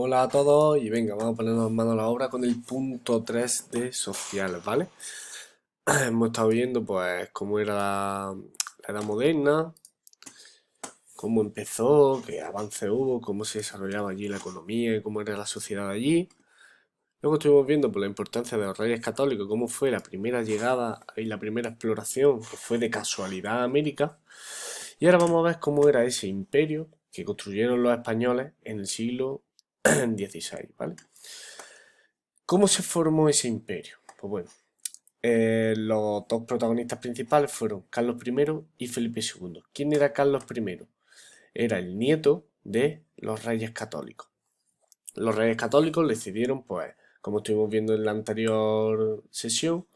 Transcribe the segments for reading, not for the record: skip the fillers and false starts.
Hola a todos y venga, vamos a ponernos mano a la obra con el punto 3 de sociales, ¿vale? Hemos estado viendo pues cómo era la edad moderna, cómo empezó, qué avance hubo, cómo se desarrollaba allí la economía y cómo era la sociedad allí. Luego estuvimos viendo por la importancia de los reyes católicos, cómo fue la primera llegada y la primera exploración, que fue de casualidad a América. Y ahora vamos a ver cómo era ese imperio que construyeron los españoles en el siglo XVI, ¿vale? ¿Cómo se formó ese imperio? Pues bueno, los dos protagonistas principales fueron Carlos I y Felipe II. ¿Quién era Carlos I? Era el nieto de los reyes católicos. Los reyes católicos decidieron, pues, como estuvimos viendo en la anterior sesión,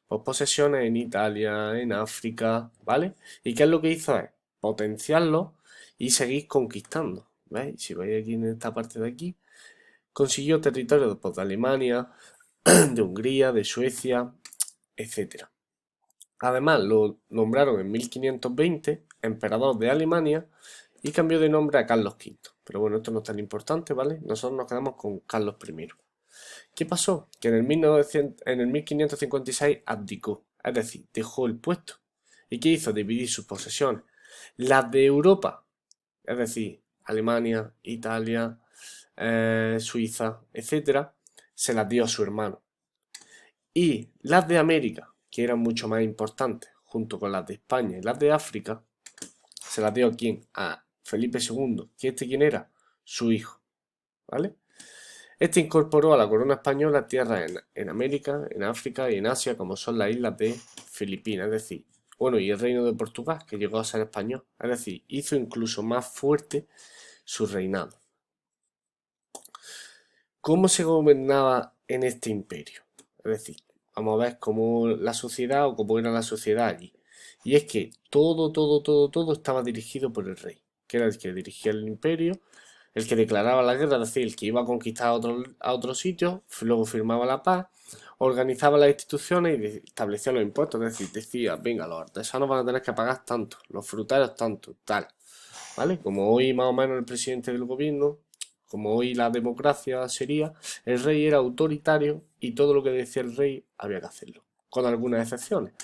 pues posesiones en Italia, en África, ¿vale? ¿Y qué es lo que hizo? Es potenciarlo y seguir conquistando. ¿Veis? Si veis aquí en esta parte de aquí, consiguió territorios pues, de Alemania, de Hungría, de Suecia, etcétera. Además, lo nombraron en 1520 emperador de Alemania y cambió de nombre a Carlos V. Pero bueno, esto no es tan importante, ¿vale? Nosotros nos quedamos con Carlos I. ¿Qué pasó? Que en el 1556 abdicó, es decir, dejó el puesto. ¿Y qué hizo? Dividir sus posesiones. Las de Europa, es decir, Alemania, Italia, Suiza, etcétera, se las dio a su hermano. Y las de América, que eran mucho más importantes, junto con las de España y las de África, se las dio a quién? A Felipe II. ¿Que este quién era? Su hijo. ¿Vale? Este incorporó a la corona española tierras en América, en África y en Asia, como son las islas de Filipinas, es decir, bueno, y el reino de Portugal, que llegó a ser español. Es decir, hizo incluso más fuerte su reinado. ¿Cómo se gobernaba en este imperio? Es decir, vamos a ver cómo la sociedad o cómo era la sociedad allí. Y es que todo estaba dirigido por el rey, que era el que dirigía el imperio, el que declaraba la guerra, es decir, el que iba a conquistar a otros sitios, luego firmaba la paz, organizaba las instituciones y establecía los impuestos, es decir, decía, venga, los artesanos van a tener que pagar tanto, los frutarios tanto, tal, ¿vale? Como hoy más o menos el presidente del gobierno, como hoy la democracia sería, el rey era autoritario y todo lo que decía el rey había que hacerlo, con algunas excepciones.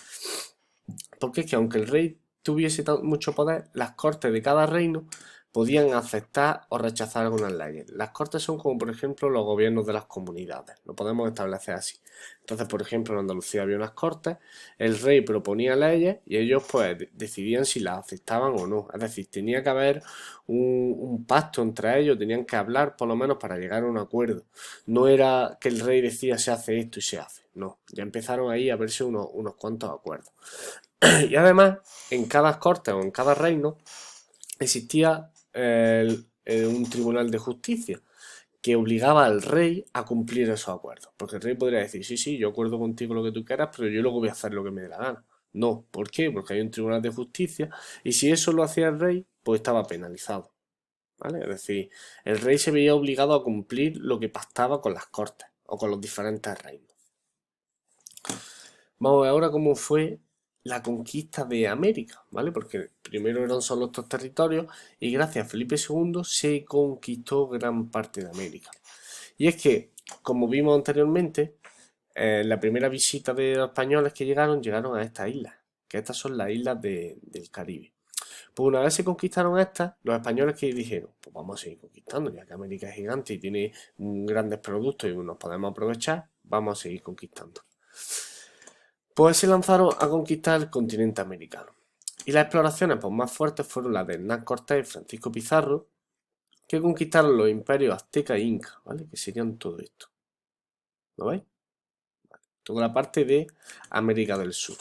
Porque es que aunque el rey tuviese mucho poder, las cortes de cada reino podían aceptar o rechazar algunas leyes. Las cortes son como por ejemplo los gobiernos de las comunidades, lo podemos establecer así. Entonces, por ejemplo, en Andalucía había unas cortes, el rey proponía leyes y ellos pues decidían si las aceptaban o no. Es decir, tenía que haber un pacto entre ellos, tenían que hablar por lo menos para llegar a un acuerdo. No era que el rey decía se hace esto y se hace, no, ya empezaron ahí a verse unos cuantos acuerdos. Y además, en cada corte o en cada reino existía un tribunal de justicia que obligaba al rey a cumplir esos acuerdos. Porque el rey podría decir, sí, sí, yo acuerdo contigo lo que tú quieras, pero yo luego voy a hacer lo que me dé la gana. No, ¿por qué? Porque hay un tribunal de justicia y si eso lo hacía el rey, pues estaba penalizado. ¿Vale? Es decir, el rey se veía obligado a cumplir lo que pactaba con las cortes o con los diferentes reinos. Vamos a ver ahora cómo fue la conquista de América, ¿vale? Porque primero eran solo estos territorios y gracias a Felipe II se conquistó gran parte de América. Y es que, como vimos anteriormente, la primera visita de los españoles que llegaron a estas islas, que estas son las islas del Caribe. Pues una vez se conquistaron estas, los españoles que dijeron, pues vamos a seguir conquistando, ya que América es gigante y tiene grandes productos y nos podemos aprovechar, vamos a seguir conquistando. Pues se lanzaron a conquistar el continente americano. Y las exploraciones pues, más fuertes fueron las de Hernán Cortés y Francisco Pizarro, que conquistaron los imperios azteca e inca, ¿vale? Que serían todo esto. ¿Lo veis? Toda la parte de América del Sur.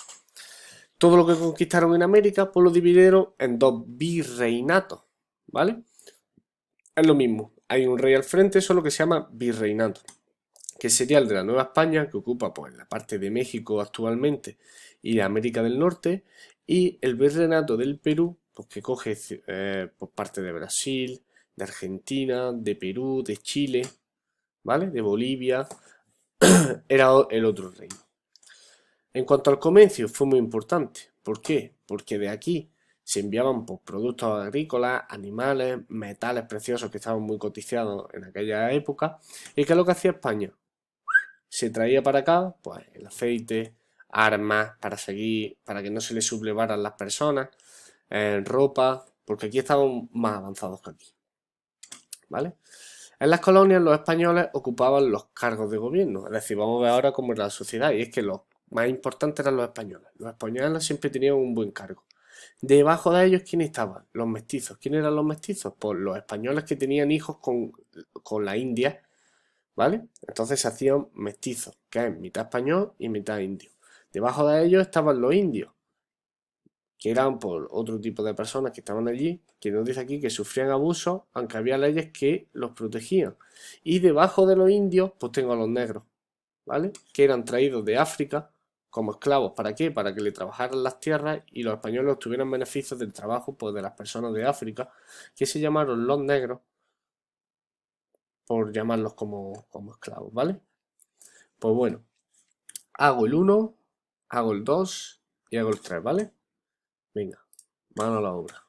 Todo lo que conquistaron en América, pues lo dividieron en dos virreinatos, ¿vale? Es lo mismo, hay un rey al frente, solo que se llama virreinato, que sería el de la Nueva España, que ocupa pues la parte de México actualmente y de América del Norte, y el virreinato del Perú, pues que coge pues, parte de Brasil, de Argentina, de Perú, de Chile, ¿vale? De Bolivia, era el otro reino. En cuanto al comercio, fue muy importante. ¿Por qué? Porque de aquí se enviaban pues, productos agrícolas, animales, metales preciosos que estaban muy coticiados en aquella época. ¿Y qué es lo que hacía España? Se traía para acá pues, el aceite, armas para seguir, para que no se les sublevaran las personas, ropa, porque aquí estaban más avanzados que aquí, ¿vale? En las colonias los españoles ocupaban los cargos de gobierno, es decir, vamos a ver ahora cómo era la sociedad, y es que los más importantes eran los españoles. Los españoles siempre tenían un buen cargo. Debajo de ellos, ¿quién estaban? Los mestizos. ¿Quién eran los mestizos? Pues los españoles que tenían hijos con la India, ¿vale? Entonces se hacían mestizos, que es mitad español y mitad indio. Debajo de ellos estaban los indios, que eran por otro tipo de personas que estaban allí, que nos dice aquí que sufrían abusos, aunque había leyes que los protegían. Y debajo de los indios, pues tengo a los negros, ¿vale? Que eran traídos de África como esclavos. ¿Para qué? Para que le trabajaran las tierras y los españoles obtuvieran beneficios del trabajo pues, de las personas de África, que se llamaron los negros, por llamarlos como esclavos, ¿vale? Pues bueno, hago el uno, hago el 2 y hago el 3, ¿vale? Venga, mano a la obra.